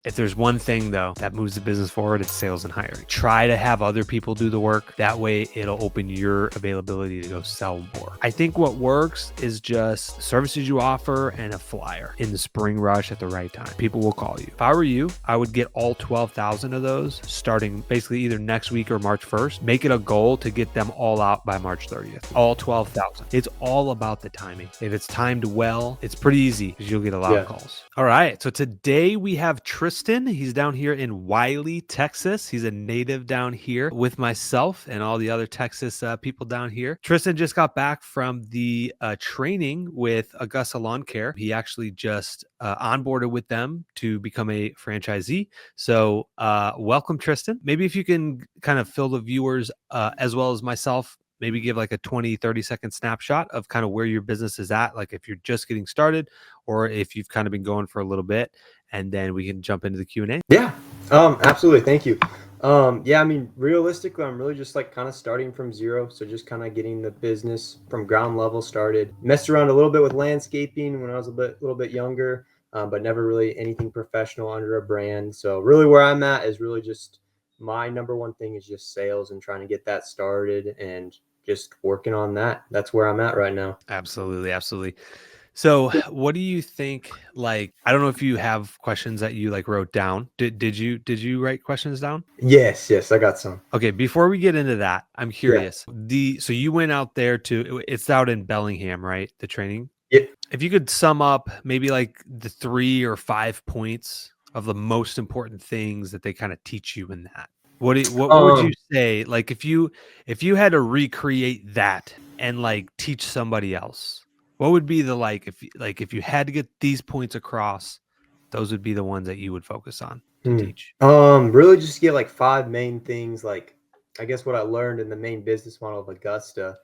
If there's one thing though that moves the business forward, it's sales and hiring. Try to have other people do the work. That way it'll open your availability to go sell more. I think what works is just services you offer and a flyer in the spring rush at the right time. People will call you. If I were you, I would get all 12,000 of those starting basically either next week or March 1st. Make it a goal to get them all out by March 30th. All 12,000. It's all about the timing. If it's timed well, it's pretty easy because you'll get a lot of calls. All right. So today we have Tristan. He's down here in Wiley, Texas. He's a native down here with myself and all the other Texas people down here. Tristan just got back from the training with Augusta Lawn Care. He actually just onboarded with them to become a franchisee. So welcome, Tristan. Maybe if you can kind of fill the viewers as well as myself, maybe give like a 20, 30-second snapshot of kind of where your business is at, like if you're just getting started or if you've kind of been going for a little bit, and then we can jump into the Q&A. Yeah, absolutely. Thank you. Yeah, I mean, realistically, I'm really just like kind of starting from zero. So just kind of getting the business from ground level started. Messed around a little bit with landscaping when I was a little bit younger, but never really anything professional under a brand. So really where I'm at is really just my number one thing is just sales and trying to get that started and just working on that. That's where I'm at right now. Absolutely. Absolutely. So what do you think, like, I don't know if you have questions that you like wrote down. Did you write questions down? Yes, I got some. Okay, before we get into that, I'm curious. So you went out there it's out in Bellingham, right? The training? Yeah. If you could sum up maybe like the 3 or 5 points of the most important things that they kind of teach you in that. What would you say? Like if you had to recreate that and like teach somebody else, what would be the if you had to get these points across, those would be the ones that you would focus on to teach? Really just get like 5 main things. Like, I guess what I learned in the main business model of Augusta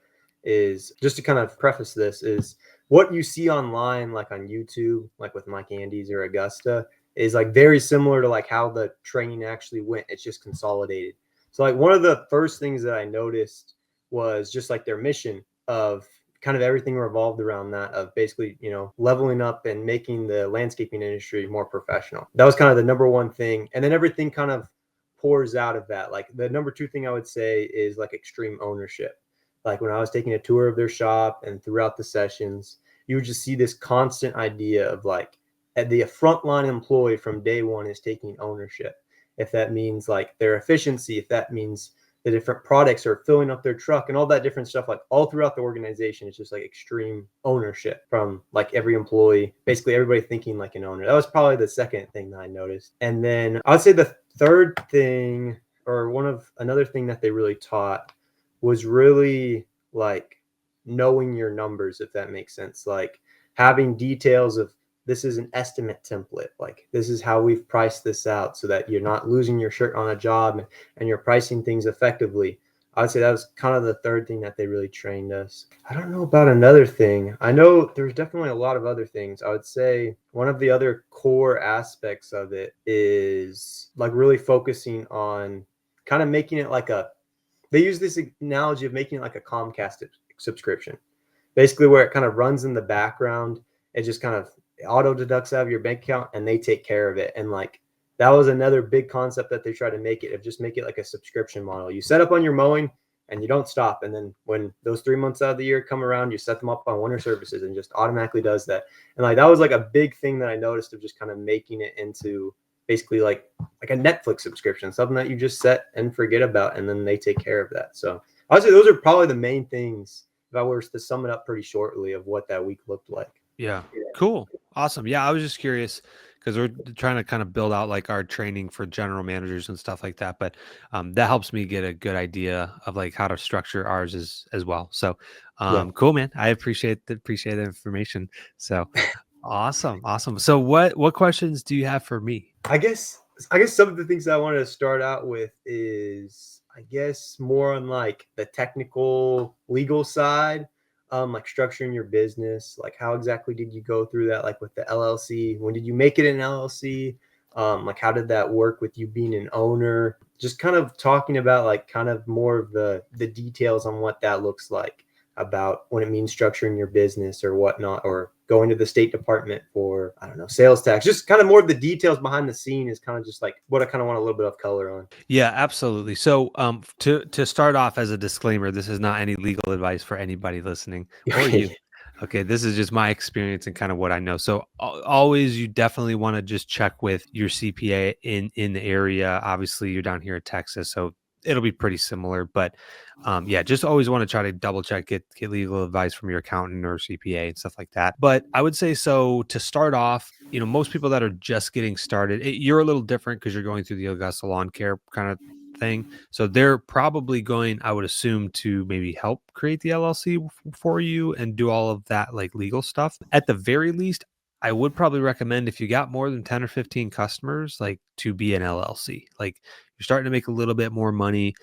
is, just to kind of preface this, is what you see online, like on YouTube, like with Mike Andes or Augusta, is like very similar to like how the training actually went. It's just consolidated. So like one of the first things that I noticed was just like their mission of kind of everything revolved around that, of basically, leveling up and making the landscaping industry more professional. That was kind of the number one thing. And then everything kind of pours out of that. Like the number 2 thing I would say is like extreme ownership. Like when I was taking a tour of their shop and throughout the sessions, you would just see this constant idea of like the frontline employee from day one is taking ownership. If that means like their efficiency, if that means the different products are filling up their truck and all that different stuff, like all throughout the organization, it's just like extreme ownership from like every employee, basically everybody thinking like an owner. That was probably the second thing that I noticed. And then I would say the third thing, or another thing that they really taught, was really like knowing your numbers, if that makes sense. Like having details of, this is an estimate template. Like this is how we've priced this out so that you're not losing your shirt on a job and you're pricing things effectively. I would say that was kind of the third thing that they really trained us. I don't know about another thing. I know there's definitely a lot of other things. I would say one of the other core aspects of it is like really focusing on kind of making it like they use this analogy of making it like a Comcast subscription, basically where it kind of runs in the background. It just kind of auto deducts out of your bank account and they take care of it. And like that was another big concept that they try to make it like a subscription model. You set up on your mowing and you don't stop. And then when those 3 months out of the year come around, you set them up on winter services and just automatically does that. And like that was like a big thing that I noticed, of just kind of making it into basically like a Netflix subscription, something that you just set and forget about, and then they take care of that. So I would say those are probably the main things, if I were to sum it up pretty shortly, of what that week looked like. Yeah. Cool. Awesome. Yeah. I was just curious because we're trying to kind of build out like our training for general managers and stuff like that. But that helps me get a good idea of like how to structure ours as well. So cool, man. I appreciate the information. So awesome. So what questions do you have for me? I guess some of the things I wanted to start out with is, I guess, more on like the technical legal side, like structuring your business. Like how exactly did you go through that? Like with the LLC, when did you make it an LLC? Like how did that work with you being an owner? Just kind of talking about like kind of more of the details on what that looks like. about when it means structuring your business or whatnot, or going to the State Department for, I don't know, sales tax. Just kind of more of the details behind the scene is kind of just like what I kind of want a little bit of color on. Yeah, absolutely. So, to start off as a disclaimer, this is not any legal advice for anybody listening or Okay. you. Okay, this is just my experience and kind of what I know. So, always you definitely want to just check with your CPA in the area. Obviously, you're down here in Texas, so it'll be pretty similar. But yeah, just always want to try to double check, get legal advice from your accountant or CPA and stuff like that. But I would say so to start off. Most people that are just getting started, you're a little different because you're going through the Augusta lawn care kind of thing. So they're probably going, I would assume, to maybe help create the LLC for you and do all of that like legal stuff. At the very least, I would probably recommend if you got more than 10 or 15 customers, like to be an LLC. Like you're starting to make a little bit more money.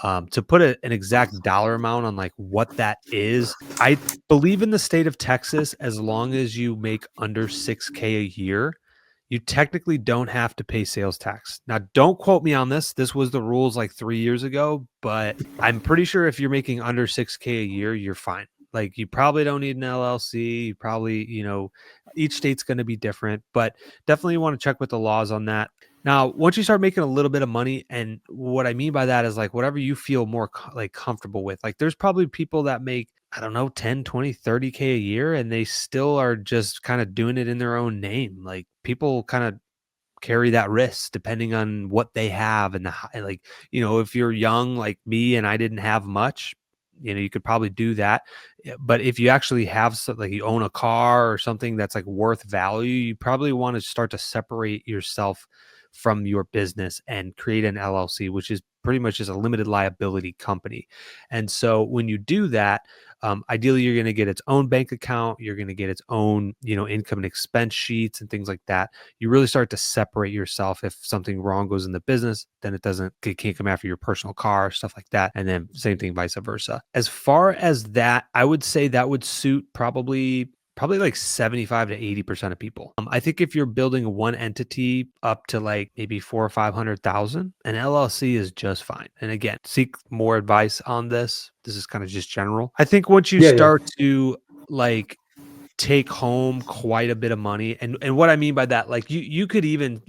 To put an exact dollar amount on like what that is, I believe in the state of Texas, as long as you make under 6K a year, you technically don't have to pay sales tax. Now, don't quote me on this. This was the rules like 3 years ago, but I'm pretty sure if you're making under 6K a year, you're fine. Like you probably don't need an LLC. You probably, each state's going to be different, but definitely want to check with the laws on that. Now, once you start making a little bit of money, and what I mean by that is like whatever you feel more like comfortable with. Like there's probably people that make, I don't know, 10, 20, 30K a year, and they still are just kind of doing it in their own name. Like people kind of carry that risk depending on what they have and like, if you're young like me and I didn't have much, you could probably do that. But if you actually have something like you own a car or something that's like worth value, you probably want to start to separate yourself from your business and create an LLC, which is pretty much just a limited liability company. And so when you do that, ideally you're going to get its own bank account, you're going to get its own, income and expense sheets and things like that. You really start to separate yourself. If something wrong goes in the business, then it can't come after your personal car, stuff like that. And then same thing, vice versa. As far as that, I would say that would suit probably like 75 to 80% of people. I think if you're building one entity up to like maybe 400 or 500,000, an LLC is just fine. And again, seek more advice on this. This is kind of just general. I think once you Yeah, yeah. start to like take home quite a bit of money, and what I mean by that, like you could even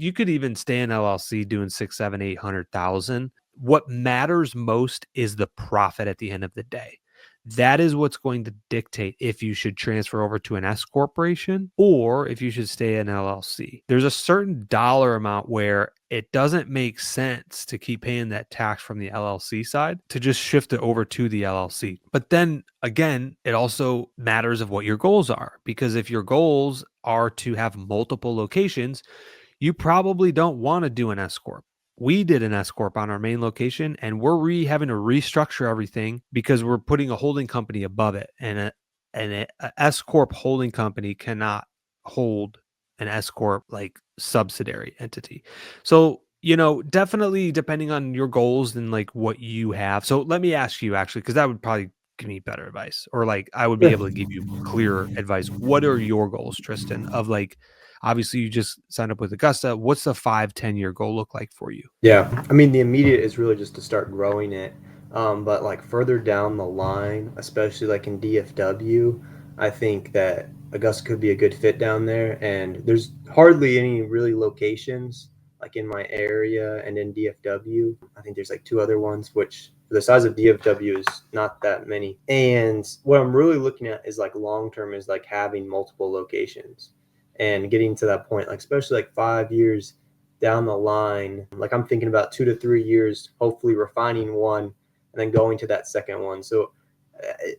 stay in LLC doing 6, 7, 800,000. What matters most is the profit at the end of the day. That is what's going to dictate if you should transfer over to an S corporation or if you should stay in LLC. There's a certain dollar amount where it doesn't make sense to keep paying that tax from the LLC side to just shift it over to the LLC. But then again, it also matters of what your goals are, because if your goals are to have multiple locations, you probably don't want to do an S corp. We did an S corp on our main location, and we're having to restructure everything because we're putting a holding company above it, and a S corp holding company cannot hold an S corp like subsidiary entity. So definitely depending on your goals and like what you have. So let me ask you actually, because that would probably give me better advice, or like I would be Yeah. able to give you clearer advice. What are your goals, Tristan? Of like, obviously you just signed up with Augusta. What's the 5-10 year goal look like for you? Yeah, I mean, the immediate is really just to start growing it. But like further down the line, especially like in DFW, I think that Augusta could be a good fit down there. And there's hardly any really locations like in my area and in DFW. I think there's like two other ones, which for the size of DFW is not that many. And what I'm really looking at is like long term is like having multiple locations and getting to that point, like especially like 5 years down the line. Like I'm thinking about 2 to 3 years, hopefully refining one and then going to that second one. So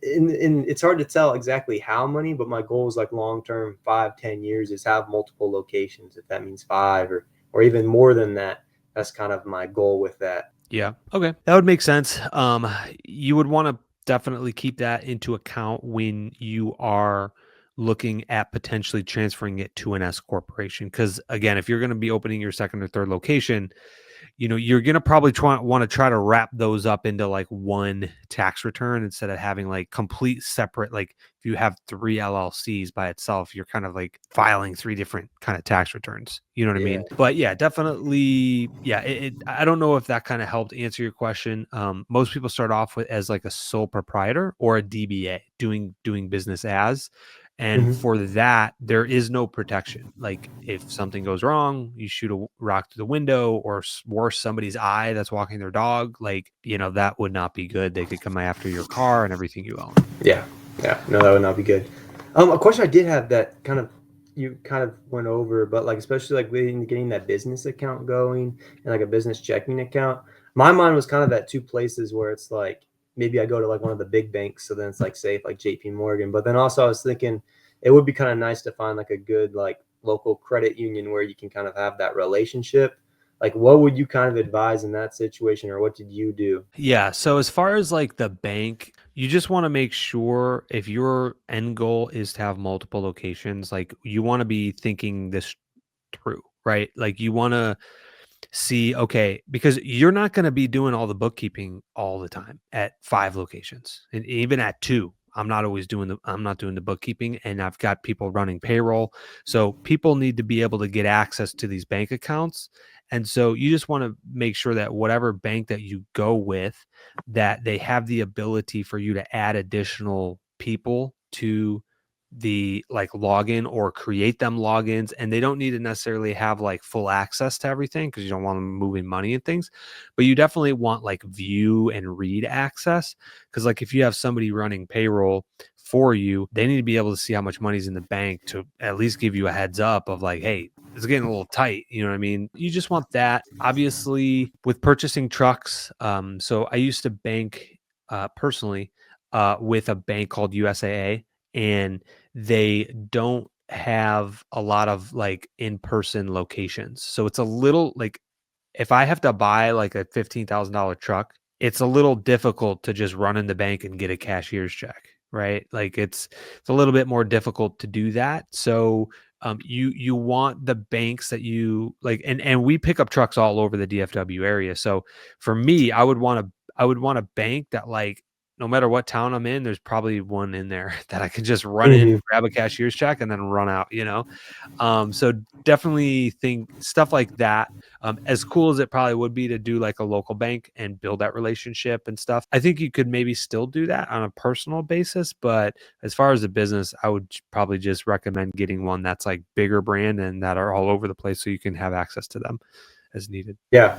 in it's hard to tell exactly how many, but my goal is like long term, 5-10 years, is have multiple locations. If that means five or even more than that, that's kind of my goal with that. Yeah. Okay. That would make sense. You would want to definitely keep that into account when you are looking at potentially transferring it to an S corporation. Because again, if you're going to be opening your second or third location, you're going to probably want to try to wrap those up into like one tax return instead of having like complete separate, like if you have 3 LLCs by itself, you're kind of like filing 3 different kind of tax returns. You know what I Yeah. mean? But yeah, definitely. Yeah. I don't know if that kind of helped answer your question. Most people start off with as like a sole proprietor or a DBA, doing business as. And Mhm. for that, there is no protection. Like if something goes wrong, you shoot a rock through the window, or worse, somebody's eye that's walking their dog, like, that would not be good. They could come after your car and everything you own. Yeah. Yeah. No, that would not be good. A question I did have that kind of you kind of went over, but like especially like getting that business account going and like a business checking account. My mind was kind of at two places where it's like maybe I go to like one of the big banks, so then it's like safe, like JP Morgan. But then also I was thinking it would be kind of nice to find like a good like local credit union where you can kind of have that relationship. Like what would you kind of advise in that situation, or what did you do? Yeah. So as far as like the bank, you just want to make sure if your end goal is to have multiple locations, like you want to be thinking this through, right? Like you want to see, okay, because you're not going to be doing all the bookkeeping all the time at 5 locations, and even at 2. I'm not doing the bookkeeping, and I've got people running payroll. So people need to be able to get access to these bank accounts. And so you just want to make sure that whatever bank that you go with, that they have the ability for you to add additional people to the like login or create them logins, and they don't need to necessarily have like full access to everything because you don't want them moving money and things, but you definitely want like view and read access, because like if you have somebody running payroll for you, they need to be able to see how much money's in the bank to at least give you a heads up of like, hey, it's getting a little tight. You know what I mean? You just want that. Obviously, with purchasing trucks, so I used to bank personally with a bank called USAA, and they don't have a lot of like in-person locations. So it's a little like if I have to buy like a $15,000 truck, it's a little difficult to just run in the bank and get a cashier's check, right? Like it's a little bit more difficult to do that. So you want the banks that you like, and we pick up trucks all over the DFW area. So for me, I would want a bank that like no matter what town I'm in, there's probably one in there that I can just run in, Mhm. grab a cashier's check, and then run out. So definitely think stuff like that. As cool as it probably would be to do like a local bank and build that relationship and stuff, I think you could maybe still do that on a personal basis. But as far as the business, I would probably just recommend getting one that's like bigger brand and that are all over the place so you can have access to them as needed. Yeah.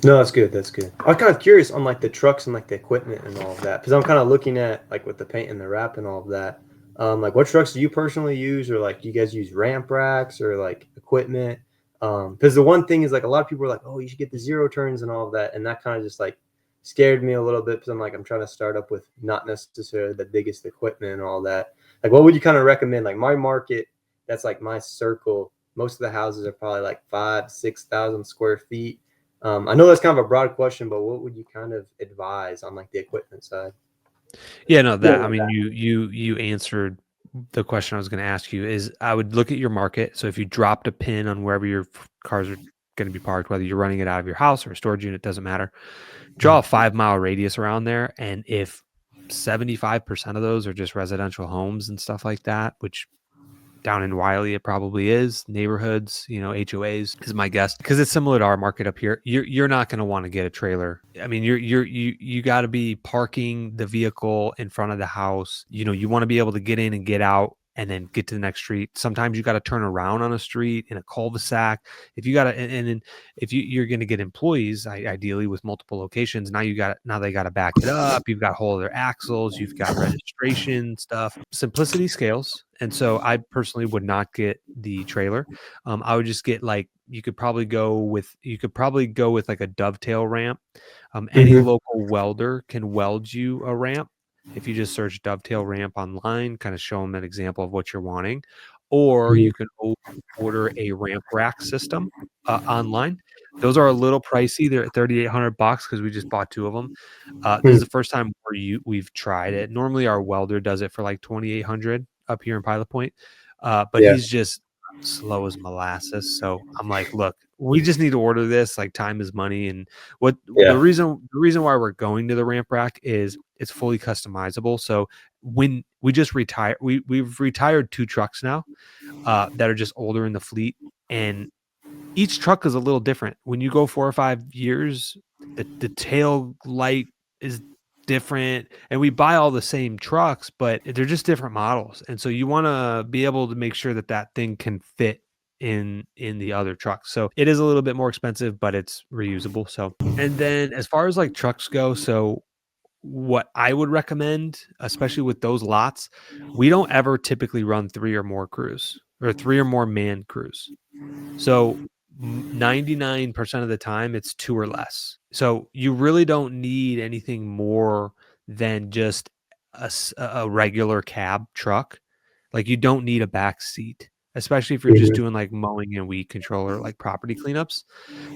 No, that's good. That's good. I was kind of curious on like the trucks and like the equipment and all of that because I'm kind of looking at like with the paint and the wrap and all of that. Like what trucks do you personally use, or like do you guys use ramp racks or like equipment? Because the one thing is like a lot of people are like, oh, you should get the zero turns and all of that, and that kind of just like scared me a little bit because I'm like I'm trying to start up with not necessarily the biggest equipment and all that. Like, what would you kind of recommend? Like my market, that's like my circle. Most of the houses are probably like 5,000 to 6,000 square feet. I know that's kind of a broad question, but what would you kind of advise on like the equipment side? Yeah, no, Yeah, that I mean, you answered the question I was going to ask you. Is I would look at your market. So if you dropped a pin on wherever your cars are going to be parked, whether you're running it out of your house or a storage unit, doesn't matter. Draw a 5 mile radius around there, and if 75% of those are just residential homes and stuff like that, which down in Wiley, it probably is. Neighborhoods, HOAs is my guess, because it's similar to our market up here. You're not going to want to get a trailer. I mean, you got to be parking the vehicle in front of the house. You want to be able to get in and get out and then get to the next street. Sometimes you got to turn around on a street in a cul-de-sac. If you got to, and then if you're going to get employees, ideally with multiple locations, now they got to back it up. You've got whole other axles. You've got registration stuff. Simplicity scales. And so I personally would not get the trailer. I would just get like you could probably go with like a dovetail ramp. Any Mm-hmm. local welder can weld you a ramp. If you just search dovetail ramp online, kind of show them an example of what you're wanting, or Mm-hmm. you can order a ramp rack system online. Those are a little pricey. They're at $3,800 because we just bought 2 of them. This is the first time we've tried it. Normally our welder does it for like 2,800 up here in Pilot Point. But Yeah. he's just slow as molasses. So I'm like, look, we just need to order this. Like, time is money. And what Yeah. the reason why we're going to the ramp rack is it's fully customizable. So when we just retire, we've retired 2 trucks now that are just older in the fleet, and each truck is a little different. When you go 4 or 5 years, the tail light is different, and we buy all the same trucks, but they're just different models. And so you want to be able to make sure that that thing can fit in the other trucks. So it is a little bit more expensive, but it's reusable. So, and then as far as like trucks go, so what I would recommend, especially with those lots, we don't ever typically run 3 or more crews or 3 or more man crews. So 99% of the time it's 2 or less. So you really don't need anything more than just a regular cab truck. Like, you don't need a back seat, especially if you're just Mhm. doing like mowing and weed control or like property cleanups.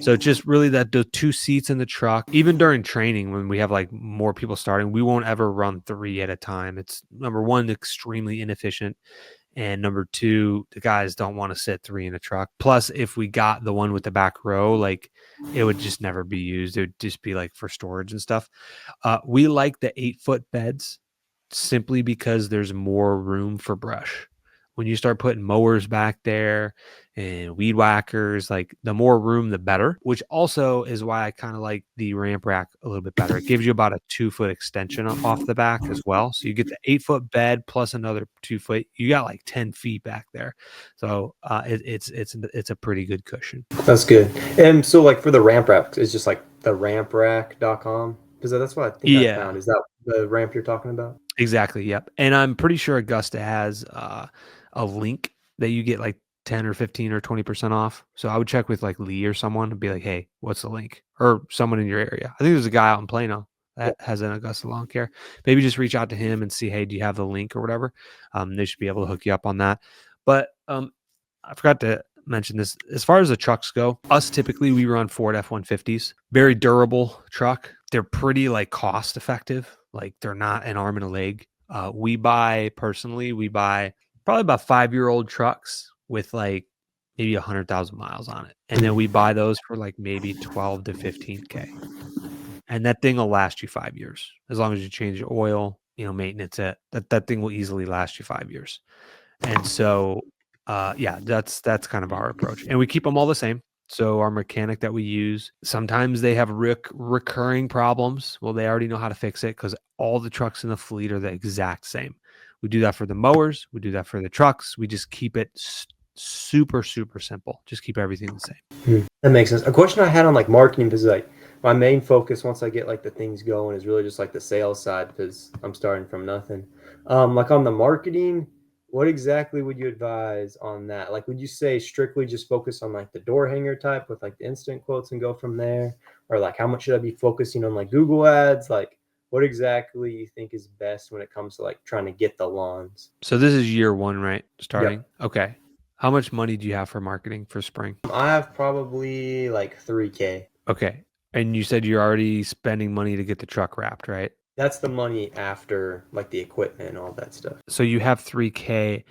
So it's just really that the 2 seats in the truck. Even during training, when we have like more people starting, we won't ever run 3 at a time. It's, number one, extremely inefficient. And number 2, the guys don't want to sit 3 in a truck. Plus, if we got the one with the back row, like, it would just never be used. It would just be like for storage and stuff. We like the 8-foot beds simply because there's more room for brush. When you start putting mowers back there and weed whackers, like, the more room, the better, which also is why I kind of like the ramp rack a little bit better. It gives you about a 2-foot extension off the back as well. So you get the 8-foot bed plus another 2-foot. You got like 10 feet back there. So it's a pretty good cushion. That's good. And so like for the ramp rack, it's just like the ramprack.com. Because that's what I think I Yeah. found. Is that the ramp you're talking about? Exactly, yep, and I'm pretty sure Augusta has, a link that you get, like, 10 or 15 or 20% off, so I would check with, like, Lee or someone and be like, "Hey, what's the link?" Or someone in your area. I think there's a guy out in Plano Yeah. that has an Augusta lawn care. Maybe just reach out to him and see, "Hey, do you have the link?" or whatever. They should be able to hook you up on that, but, I forgot to mention this. As far as the trucks go, us typically we run Ford F-150s. Very durable truck. They're pretty like cost effective. Like, they're not an arm and a leg. We buy probably about 5-year-old trucks with like maybe 100,000 miles on it, and then we buy those for like maybe 12 to 15K, and that thing will last you 5 years as long as you change your oil, maintenance it. That thing will easily last you 5 years. And so, yeah, that's kind of our approach, and we keep them all the same. So our mechanic that we use, sometimes they have recurring problems. Well, they already know how to fix it because all the trucks in the fleet are the exact same. We do that for the mowers. We do that for the trucks. We just keep it super, super simple. Just keep everything the same. That makes sense. A question I had on like marketing, because like my main focus once I get like the things going is really just like the sales side because I'm starting from nothing. Like on the marketing, what exactly would you advise on that? Like, would you say strictly just focus on like the door hanger type with like the instant quotes and go from there? Or like how much should I be focusing on like Google ads? Like what exactly you think is best when it comes to like trying to get the lawns? So this is year 1, right? Yep. Starting. Okay. How much money do you have for marketing for spring? I have probably like 3K. Okay. And you said you're already spending money to get the truck wrapped, right? That's the money after like the equipment and all that stuff. So you have 3K.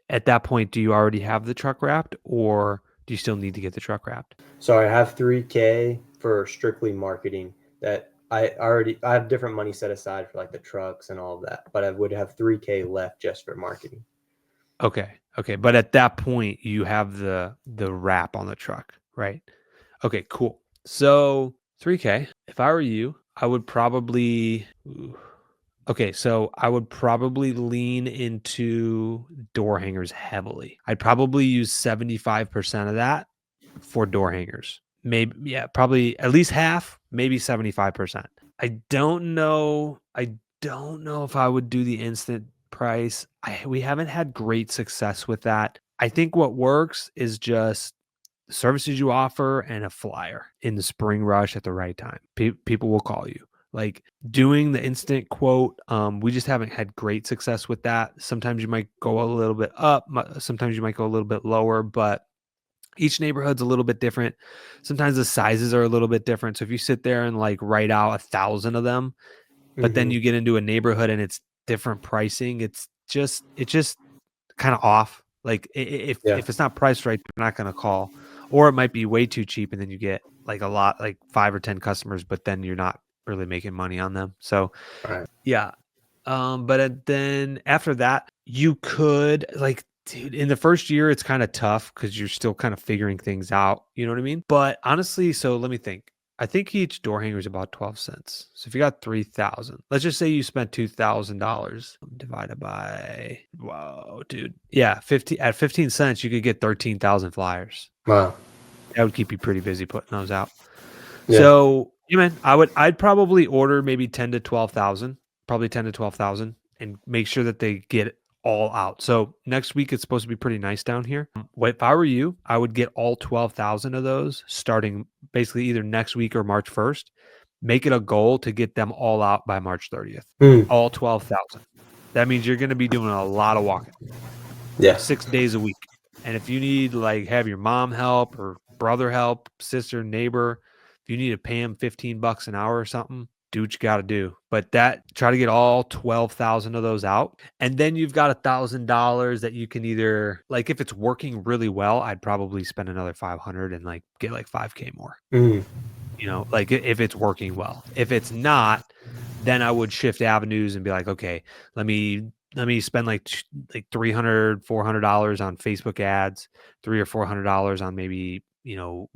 At that point, do you already have the truck wrapped, or do you still need to get the truck wrapped? So I have 3K for strictly marketing that I have different money set aside for like the trucks and all of that, but I would have 3K left just for marketing. Okay. Okay. But at that point, you have the wrap on the truck, right? Okay, cool. So 3K. If I were you, I would probably okay, so I would probably lean into door hangers heavily. I'd probably use 75% of that for door hangers. Maybe, yeah, probably at least half, maybe 75%. I don't know if I would do the instant price. We haven't had great success with that. I think what works is just services you offer and a flyer in the spring rush at the right time. People will call you. Like, doing the instant quote, we just haven't had great success with that. Sometimes you might go a little bit up, sometimes you might go a little bit lower, but each neighborhood's a little bit different. Sometimes the sizes are a little bit different. So if you sit there and like write out 1,000 of them, but then Hmm. you get into a neighborhood and it's different pricing, it's just kind of off. Like if Yeah. it's not priced right, they're not going to call, or it might be way too cheap and then you get like a lot, like 5 or 10 customers, but then you're not really making money on them. So Right. yeah. But then after that, you could like, dude, in the first year, it's kind of tough because you're still kind of figuring things out. You know what I mean? But honestly, so let me think. I think each door hanger is about 12 cents. So if you got 3,000, let's just say you spent $2,000 divided by, whoa, dude. Yeah, 50 at 15 cents, you could get 13,000 flyers. Wow. That would keep you pretty busy putting those out. Yeah. So, yeah, man, I'd probably order maybe 10 to 12,000, probably 10 to 12,000, and make sure that they get it all out. So next week it's supposed to be pretty nice down here. If I were you, I would get all 12,000 of those starting basically either next week or March 1st. Make it a goal to get them all out by March 30th. Mm. All 12,000. That means you're going to be doing a lot of walking. Yeah. 6 days a week. And if you need like have your mom help or brother help, sister, neighbor, if you need to pay them $15 an hour or something, do what you got to do. But try to get all 12,000 of those out. And then you've got $1,000 that you can either, like, if it's working really well, I'd probably spend another 500 and like get like 5K more, Mm. like if it's working well. If it's not, then I would shift avenues and be like, okay, let me spend like $300, $400 on Facebook ads, $300 or $400 on maybe,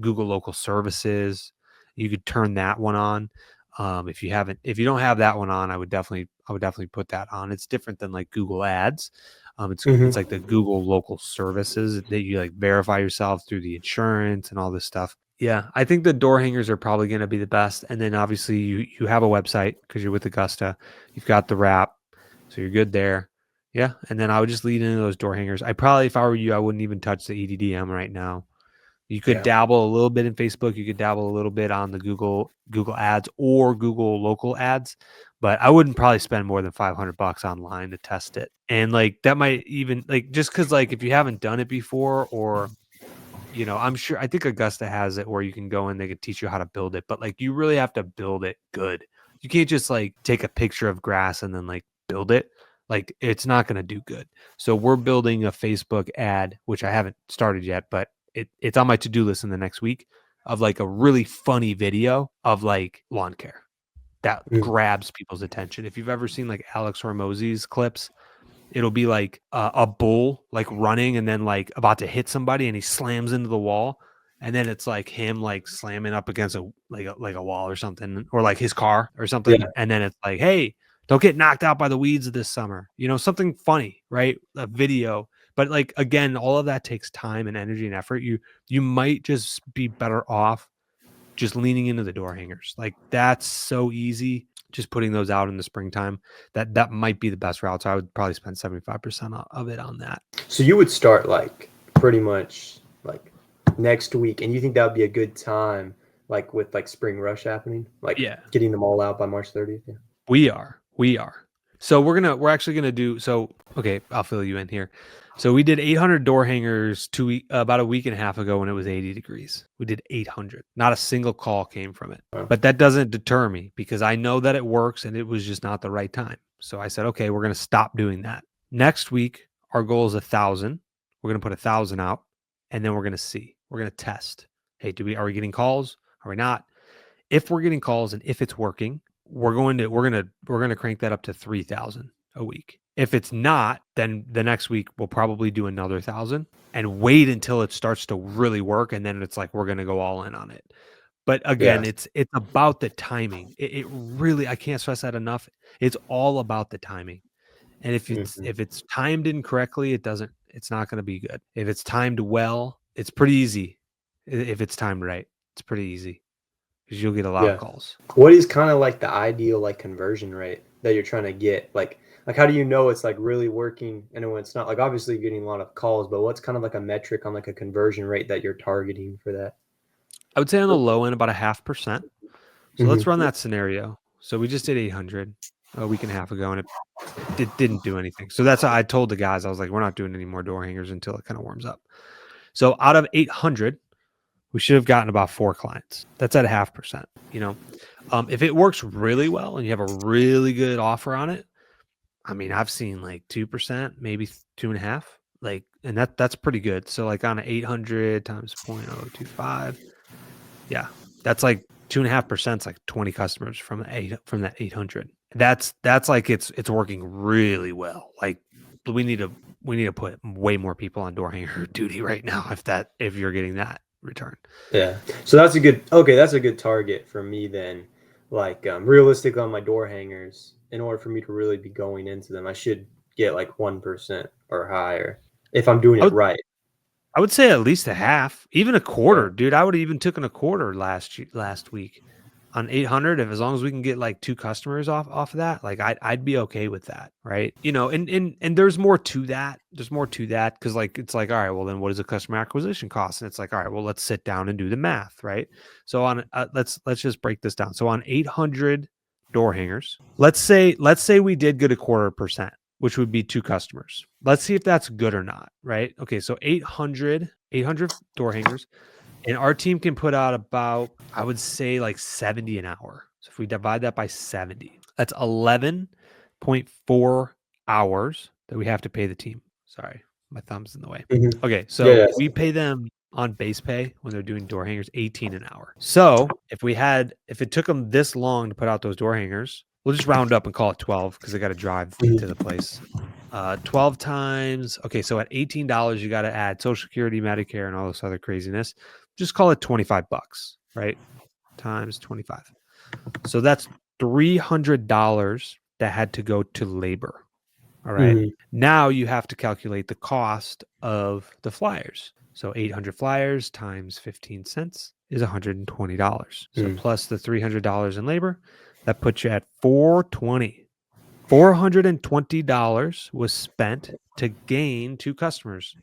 Google local services. You could turn that one on. If you don't have that one on, I would definitely put that on. It's different than like Google ads. It's like the Google local services that you like verify yourself through the insurance and all this stuff. Yeah, I think the door hangers are probably going to be the best. And then obviously you have a website because you're with Augusta. You've got the wrap, so you're good there. Yeah, and then I would just lead into those door hangers. If I were you, I wouldn't even touch the EDDM right now. You could dabble a little bit in Facebook. You could dabble a little bit on the Google ads or Google local ads, but I wouldn't probably spend more than $500 online to test it. And like that might even like just because like if you haven't done it before or I think Augusta has it where you can go in, they could teach you how to build it, but like you really have to build it good. You can't just like take a picture of grass and then like build it. Like it's not going to do good. So we're building a Facebook ad, which I haven't started yet, but it's on my to-do list in the next week of like a really funny video of like lawn care that grabs people's attention. If you've ever seen like Alex Hormozzi's clips, it'll be like a bull like running and then like about to hit somebody and he slams into the wall. And then it's like him like slamming up against a wall or something, or like his car or something. Yeah. And then it's like, hey, don't get knocked out by the weeds this summer. Something funny, right? A video. But like again, all of that takes time and energy and effort. You might just be better off just leaning into the door hangers. Like that's so easy. Just putting those out in the springtime, that might be the best route. So I would probably spend 75% of it on that. So you would start like pretty much like next week, and you think that would be a good time, like with like spring rush happening, like getting them all out by March 30th? Yeah. We are. So we're actually gonna do so. Okay, I'll fill you in here. So we did 800 door hangers about a week and a half ago when it was 80 degrees. We did 800. Not a single call came from it. Wow. But that doesn't deter me because I know that it works and it was just not the right time. So I said, okay, we're going to stop doing that. Next week, our goal is 1,000. We're going to put 1,000 out and then we're going to see. We're going to test. Hey, are we getting calls? Are we not? If we're getting calls and if it's working, we're going to crank that up to 3,000 a week. If it's not, then the next week we'll probably do another 1,000 and wait until it starts to really work. And then it's like, we're going to go all in on it. But again, it's about the timing. It really, I can't stress that enough. It's all about the timing. And if it's timed incorrectly, it's not going to be good. If it's timed well, it's pretty easy. If it's timed right, it's pretty easy because you'll get a lot of calls. What is kind of like the ideal like conversion rate that you're trying to get? Like how do you know it's like really working and when it's not? Like obviously you're getting a lot of calls, but what's kind of like a metric on like a conversion rate that you're targeting for that? I would say on the low end about 0.5%. So let's run that scenario. So we just did 800 a week and a half ago and it didn't do anything. So that's how I told the guys, I was like, we're not doing any more door hangers until it kind of warms up. So out of 800, we should have gotten about 4 clients. That's at 0.5%. If it works really well and you have a really good offer on it, I mean, I've seen like 2%, maybe 2.5%. Like and that's pretty good. So like on an 800 times 0.025, yeah, that's like 2.5%. It's like 20 customers from that 800. That's like it's working really well. Like we need to put way more people on door hanger duty right now if you're getting that return. Yeah. So that's a good target for me then. Like realistic on my door hangers, in order for me to really be going into them, I should get like 1% or higher if I'm doing I it would right. I would say at least a half, even a Yeah. quarter, dude. I would have even taken a quarter last week on 800. If as long as we can get like 2 customers off of that, like I'd be okay with that, right? You know, and there's more to that. There's more to that because like it's like, all right, well then what does a customer acquisition cost? And it's like, all right, well let's sit down and do the math, right? So on let's just break this down. So on 800 door hangers, let's say we did get a quarter percent, which would be 2 customers. Let's see if that's good or not, right? Okay, so 800 door hangers, and our team can put out about, I would say, like 70 an hour. So if we divide that by 70, that's 11.4 hours that we have to pay the team. Sorry, my thumb's in the way. Mhm. Okay, Yeah, so yeah. we pay them on base pay when they're doing door hangers 18 an hour. So if it took them this long to put out those door hangers, we'll just round up and call it 12 because they got to drive to the place. 12 times, okay, so at $18, you got to add Social Security, Medicare, and all this other craziness. Just call it 25 bucks, right? Times 25. So that's $300 that had to go to labor. All right. Mhm. Now you have to calculate the cost of the flyers. So 800 flyers times 15 cents is $120. So Mm. plus the $300 in labor, that puts you at $420. $420 was spent to gain 2 customers.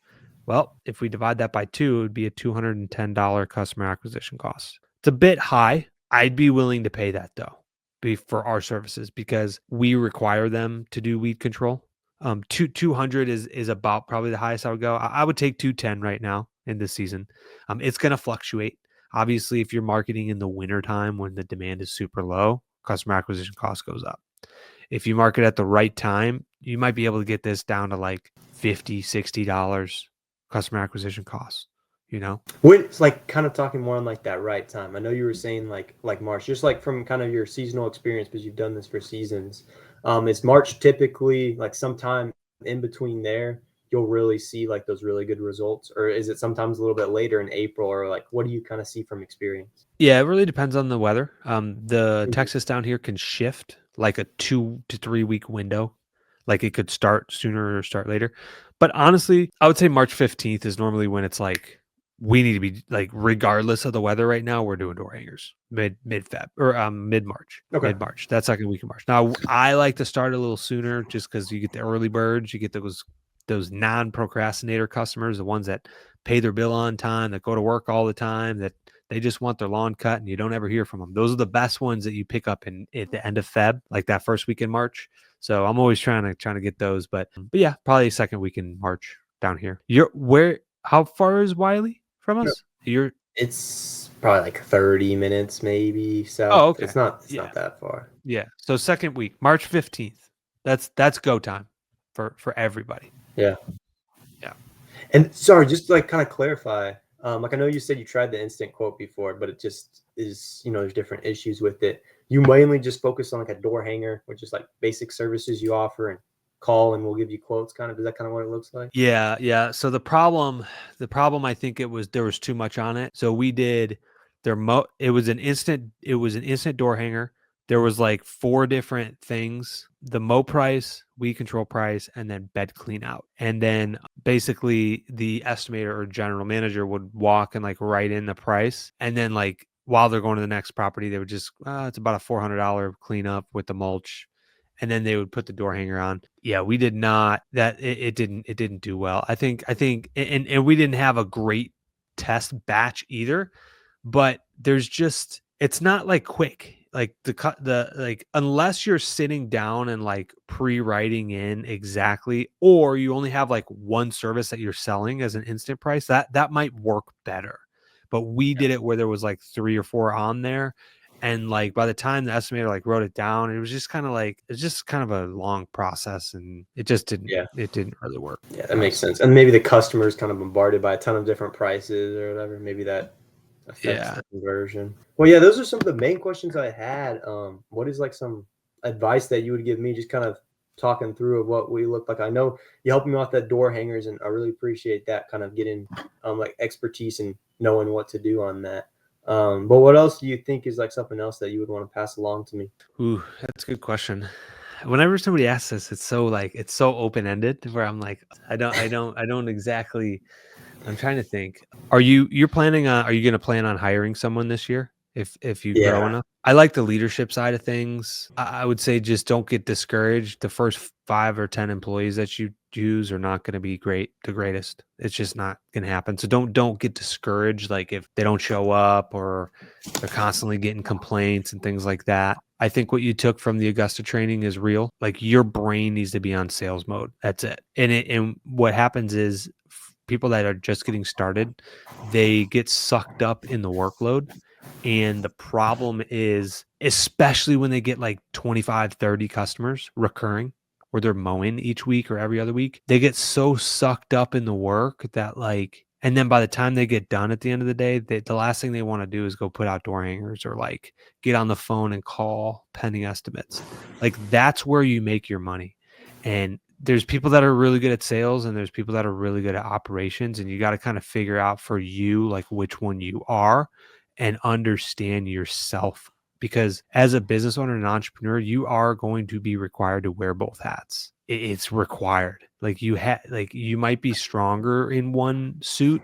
Well, if we divide that by 2, it would be a $210 customer acquisition cost. It's a bit high. I'd be willing to pay that though, for our services because we require them to do weed control. 200 is about probably the highest I would go. I would take 210 right now in this season. It's going to fluctuate. Obviously, if you're marketing in the winter time when the demand is super low, customer acquisition cost goes up. If you market at the right time, you might be able to get this down to like $50, $60 customer acquisition costs, you know? When it's like kind of talking more on like that right time. I know you were saying like March, just like from kind of your seasonal experience, because you've done this for seasons. Is March typically like sometime in between there, you'll really see like those really good results, or is it sometimes a little bit later in April, or like what do you kind of see from experience? Yeah, it really depends on the weather. The Mhm. Texas down here can shift like a 2 to 3 week window. Like it could start sooner or start later. But honestly, I would say March 15th is normally when it's like we need to be like regardless of the weather right now, we're doing door hangers mid Feb or mid March. Okay. Mid March. That second week of March. Now I like to start a little sooner just because you get the early birds, you get those non-procrastinator customers, the ones that pay their bill on time, that go to work all the time, that they just want their lawn cut and you don't ever hear from them. Those are the best ones that you pick up at the end of Feb, like that first week in March. So I'm always trying to get those, but yeah, probably second week in March down here. How far is Wiley from Yeah. us? You're It's probably like 30 minutes maybe south. Oh, okay. It's Yeah. not that far. Yeah. So second week, March 15th. That's go time for everybody. Yeah. Yeah. And sorry, just to like kind of clarify, like I know you said you tried the instant quote before, but it just is, there's different issues with it. You mainly just focus on like a door hanger, which is like basic services you offer and call and we'll give you quotes kind of. Is that kind of what it looks like? Yeah, yeah. So the problem I think there was too much on it. So we did it was an instant door hanger. There was like 4 different things: the mow price, weed control price, and then bed clean out. And then basically the estimator or general manager would walk and like write in the price. And then like while they're going to the next property, they would just it's about a $400 cleanup with the mulch, and then they would put the door hanger on. Yeah, we did not that it didn't do well. I think and we didn't have a great test batch either, but it's not like quick. Like unless you're sitting down and like pre-writing in exactly, or you only have like one service that you're selling as an instant price, that might work better. But we did it where there was like 3 or 4 on there, And like by the time the estimator like wrote it down, it was just kind of like it's just kind of a long process, and it just Yeah. didn't really work Yeah, that for makes us. sense. And maybe the customer is kind of bombarded by a ton of different prices or whatever. Maybe that affects Yeah. the conversion. Well, yeah, those are some of the main questions I had. What is like some advice that you would give me, just kind of talking through of what we look like? I know you helped me out that door hangers, and I really appreciate that kind of getting like expertise and knowing what to do on that. But what else do you think is like something else that you would want to pass along to me? Ooh, that's a good question. Whenever somebody asks this, it's so like it's so open ended where I'm like, I don't exactly. I'm trying to think. You're planning on are you gonna plan on hiring someone this year if you grow Yeah. enough? I like the leadership side of things. I would say just don't get discouraged. The first 5 or 10 employees that you use are not gonna be the greatest. It's just not gonna happen. So don't get discouraged, like, if they don't show up or they're constantly getting complaints and things like that. I think what you took from the Augusta training is real. Like, your brain needs to be on sales mode. That's it. And what happens is people that are just getting started, they get sucked up in the workload. And the problem is, especially when they get like 25, 30 customers recurring, where they're mowing each week or every other week, they get so sucked up in the work that like, and then by the time they get done at the end of the day, the last thing they want to do is go put out door hangers or like get on the phone and call pending estimates. Like, that's where you make your money. And there's people that are really good at sales and there's people that are really good at operations. And you got to kind of figure out for you, like, which one you are and understand yourself. Because as a business owner and entrepreneur, you are going to be required to wear both hats. It's required. Like, you might be stronger in one suit,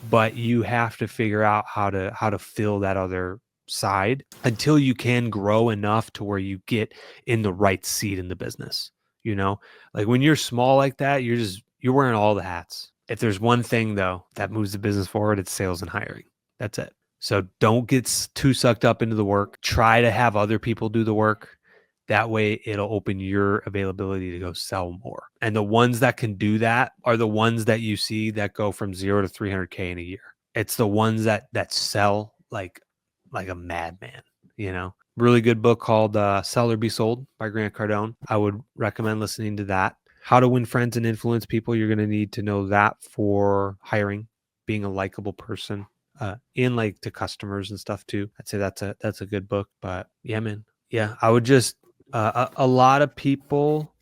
but you have to figure out how to fill that other side until you can grow enough to where you get in the right seat in the business. You know, like when you're small like that, you're wearing all the hats. If there's one thing though that moves the business forward, it's sales and hiring. That's it. So don't get too sucked up into the work. Try to have other people do the work. That way it'll open your availability to go sell more. And the ones that can do that are the ones that you see that go from 0 to 300K in a year. It's the ones that sell like a madman, you know. Really good book called Sell or Be Sold by Grant Cardone. I would recommend listening to that. How to win friends and influence people. You're going to need to know that for hiring, being a likable person, in like to customers and stuff too. I'd say that's a good book. But yeah, man, yeah, I would just a lot of people.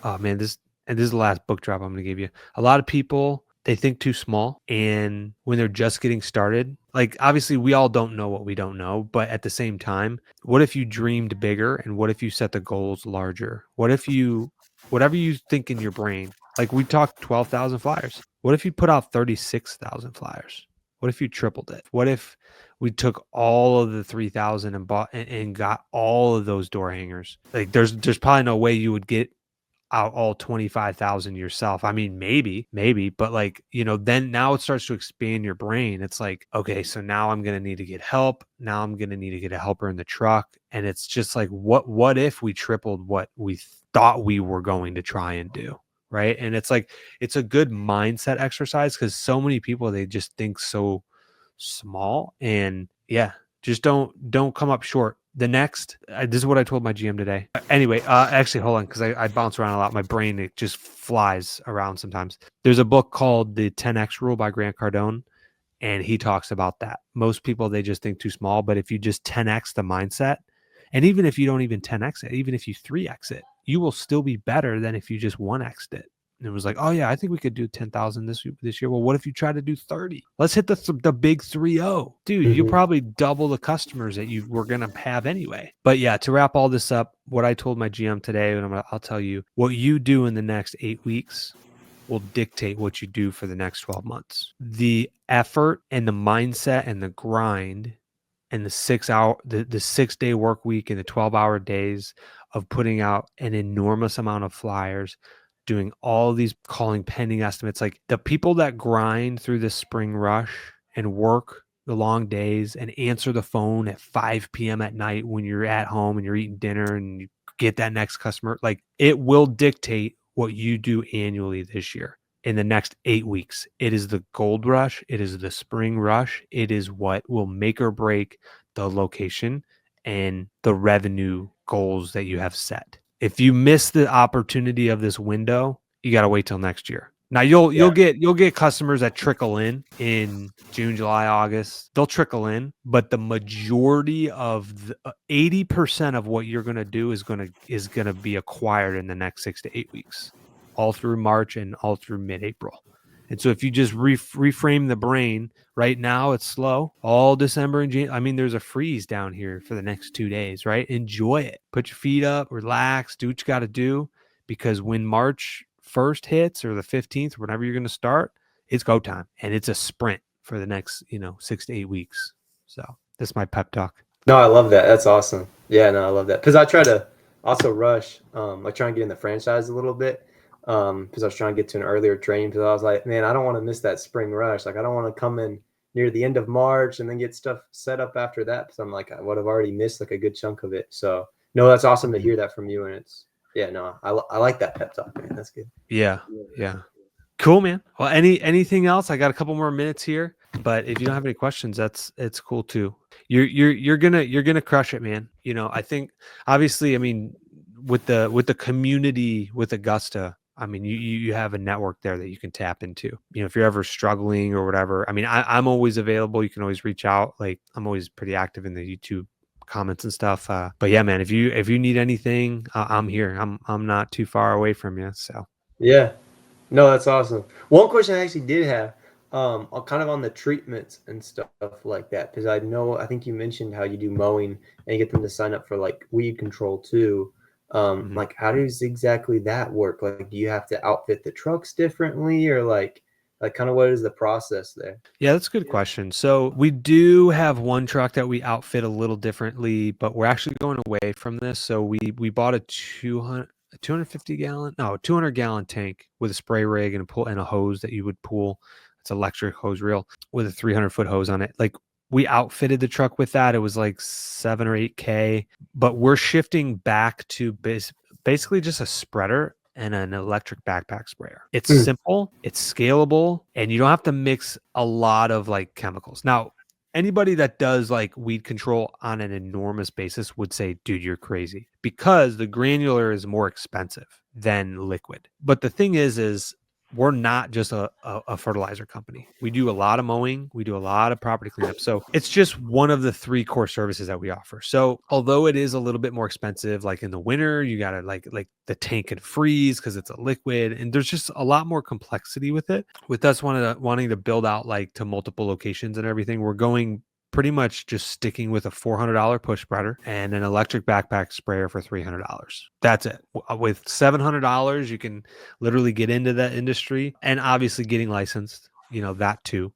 Oh man, this is the last book drop I'm going to give you. A lot of people, they think too small, and when they're just getting started, like, obviously we all don't know what we don't know, but at the same time, what if you dreamed bigger, and what if you set the goals larger? What if you whatever you think in your brain, like we talked 12,000 flyers. What if you put out 36,000 flyers? What if you tripled it? What if we took all of the 3,000 and bought and got all of those door hangers? Like, there's probably no way you would get out all 25,000 yourself. I mean, maybe, but like, you know, then now it starts to expand your brain. It's like, okay, so now I'm going to need to get help. Now I'm going to need to get a helper in the truck. And it's just like, what if we tripled what we thought we were going to try and do? Right. And it's like, it's a good mindset exercise because so many people, they just think so small. And yeah, just don't come up short. The next, this is what I told my GM today. Anyway, actually, hold on, because I bounce around a lot. My brain, it just flies around sometimes. There's a book called The 10X Rule by Grant Cardone, and he talks about that. Most people, they just think too small, but if you just 10X the mindset, and even if you don't even 10X it, even if you 3X it, you will still be better than if you just 1X'd it. And it was like, oh yeah, I think we could do 10,000 this year. Well, what if you try to do 30? Let's hit the big 3-0. Dude, you'll Mhm. probably double the customers that you were going to have anyway. But yeah, to wrap all this up, what I told my GM today, and I'll tell you, what you do in the next 8 weeks will dictate what you do for the next 12 months. The effort and the mindset and the grind and the 6-day work week and the 12-hour days of putting out an enormous amount of flyers, doing all of these calling pending estimates, like the people that grind through the spring rush and work the long days and answer the phone at 5 p.m. at night when you're at home and you're eating dinner and you get that next customer, like, it will dictate what you do annually this year. In the next 8 weeks, it is the gold rush. It is the spring rush. It is what will make or break the location and the revenue goals that you have set. If you miss the opportunity of this window, you got to wait till next year. Now you'll get customers that trickle in June, July, August. They'll trickle in, but the majority of 80% of what you're going to do is going to be acquired in the next 6 to 8 weeks, all through March and all through mid-April. And so if you just reframe the brain, right now it's slow. All December and January. I mean, there's a freeze down here for the next 2 days, right? Enjoy it. Put your feet up, relax, do what you got to do, because when March 1st hits or the 15th, whenever you're going to start, it's go time. And it's a sprint for the next, 6 to 8 weeks. So that's my pep talk. No, I love that. That's awesome. Yeah, no, I love that. Because I try to also rush, like try and get in the franchise a little bit. Because I was trying to get to an earlier training, because I was like, man, I don't want to miss that spring rush. Like, I don't want to come in near the end of March and then get stuff set up after that, because I'm like, I would have already missed like a good chunk of it. So no, that's awesome to hear that from you. And it's, yeah, no, I like that pep talk, man. That's good. Yeah. Cool, man. Well, anything else? I got a couple more minutes here, but if you don't have any questions, it's cool too. You're gonna crush it, man. I think obviously, I mean, with the community with Augusta, I mean, you have a network there that you can tap into. If you're ever struggling or whatever, I mean, I'm always available. You can always reach out. Like, I'm always pretty active in the YouTube comments and stuff. But yeah, man, if you need anything, I'm here. I'm not too far away from you. So yeah. No, that's awesome. One question I actually did have, kind of on the treatments and stuff like that, because I think you mentioned how you do mowing and you get them to sign up for like weed control too. Like, how does exactly that work? Like, do you have to outfit the trucks differently, or like kind of what is the process there? Yeah, that's a good question. So we do have one truck that we outfit a little differently, but we're actually going away from this. So we bought a 200-gallon tank with a spray rig and a hose that you would pull. It's electric hose reel with a 300-foot hose on it. Like, we outfitted the truck with that. It was like 7 or 8K, but we're shifting back to basically just a spreader and an electric backpack sprayer. It's simple, it's scalable, and you don't have to mix a lot of like chemicals. Now, anybody that does like weed control on an enormous basis would say, dude, you're crazy, because the granular is more expensive than liquid. But the thing is we're not just a fertilizer company. We do a lot of mowing. We do a lot of property cleanup. So it's just one of the 3 core services that we offer. So although it is a little bit more expensive, like in the winter, you got to like the tank could freeze because it's a liquid, and there's just a lot more complexity with it. With us wanting to build out like to multiple locations and everything, we're going pretty much just sticking with a $400 push spreader and an electric backpack sprayer for $300. That's it. With $700, you can literally get into that industry, and obviously getting licensed, that too,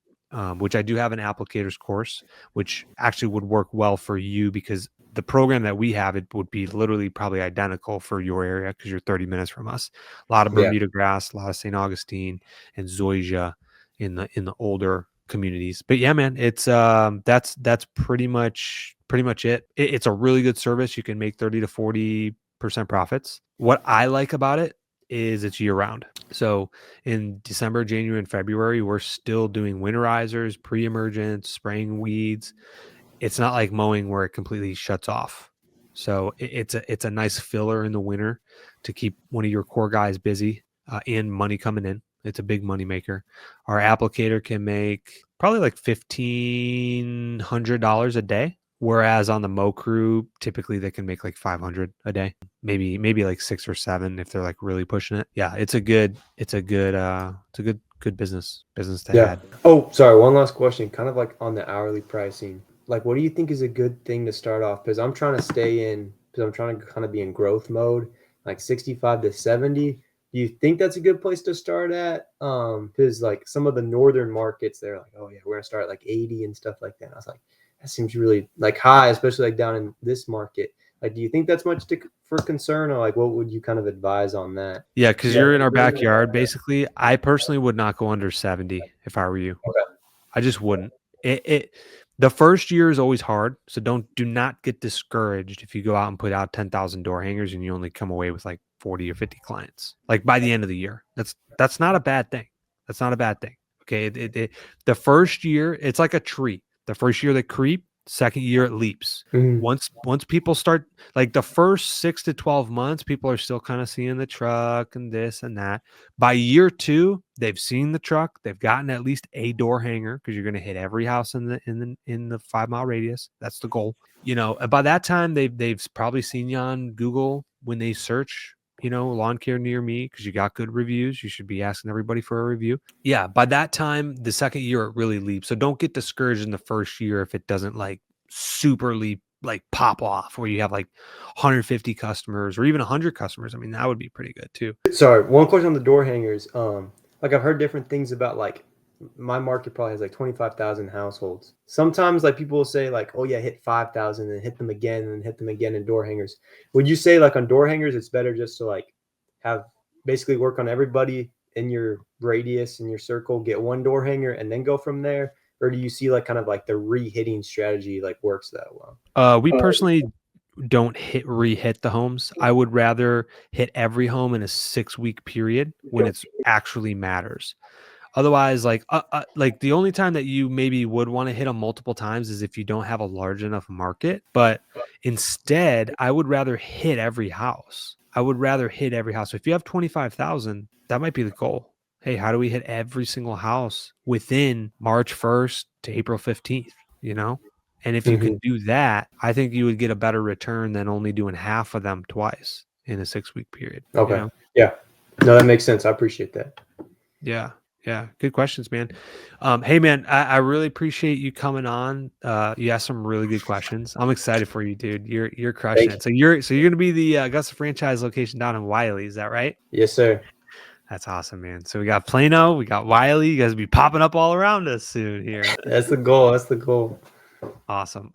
which I do have an applicators course, which actually would work well for you, because the program that we have, it would be literally probably identical for your area because you're 30 minutes from us. A lot of Bermuda grass, a lot of St. Augustine and zoysia in the older communities. But yeah, man, it's that's pretty much it. It's a really good service. You can make 30 to 40% profits. What I like about it is it's year round. So in December, January, and February, we're still doing winterizers, pre-emergence, spraying weeds. It's not like mowing where it completely shuts off. So it's a nice filler in the winter to keep one of your core guys busy and money coming in. It's a big money maker. Our applicator can make probably like $1,500 a day, whereas on the mow crew, typically they can make like 500 a day, maybe like 6 or 7 if they're like really pushing it. Yeah, it's a good business to have. Oh, sorry. One last question, kind of like on the hourly pricing. Like, what do you think is a good thing to start off? Because I'm trying to kind of be in growth mode, like 65 to 70. Do you think that's a good place to start at? Because like some of the northern markets, they're like, oh yeah, we're gonna start at like 80 and stuff like that. And I was like, that seems really like high, especially like down in this market. Like, do you think that's much for concern, or like what would you kind of advise on that? Yeah, because you're in our backyard, basically. I personally would not go under 70 if I were you. Okay. I just wouldn't. The first year is always hard, so do not get discouraged if you go out and put out 10,000 door hangers and you only come away with like 40 or 50 clients. Like by the end of the year, that's not a bad thing. That's not a bad thing. Okay, the first year, it's like a tree. The first year they creep, Second year, it leaps. Mhm. Once people start, like the first 6 to 12 months, people are still kind of seeing the truck and this and that. By year 2, they've seen the truck. They've gotten at least a door hanger, because you're going to hit every house in the 5-mile radius. That's the goal. And by that time, they've probably seen you on Google when they search, lawn care near me, because you got good reviews. You should be asking everybody for a review. Yeah, by that time, the second year, it really leaps. So don't get discouraged in the first year if it doesn't like super leap, like pop off, where you have like 150 customers or even 100 customers. I mean, that would be pretty good too. Sorry, one question on the door hangers. Like I've heard different things about, like, my market probably has like 25,000 households. Sometimes like people will say like, oh yeah, hit 5,000 and hit them again and hit them again in door hangers. Would you say like on door hangers, it's better just to like have basically work on everybody in your radius, in your circle, get one door hanger and then go from there? Or do you see like kind of like the re-hitting strategy like works that well? We personally don't re-hit the homes. I would rather hit every home in a 6-week period when it's actually matters. Otherwise, like the only time that you maybe would want to hit them multiple times is if you don't have a large enough market. But instead, I would rather hit every house. If you have 25,000, that might be the goal. Hey, how do we hit every single house within March 1st to April 15th? And if you can do that, I think you would get a better return than only doing half of them twice in a 6-week period. Okay. Yeah. No, that makes sense. I appreciate that. Yeah. Yeah. Good questions, man. Hey man, I really appreciate you coming on. You asked some really good questions. I'm excited for you, dude. You're crushing it. So you're going to be the Augusta franchise location down in Wiley. Is that right? Yes, sir. That's awesome, man. So we got Plano, we got Wiley. You guys will be popping up all around us soon here. That's the goal. That's the goal. Awesome.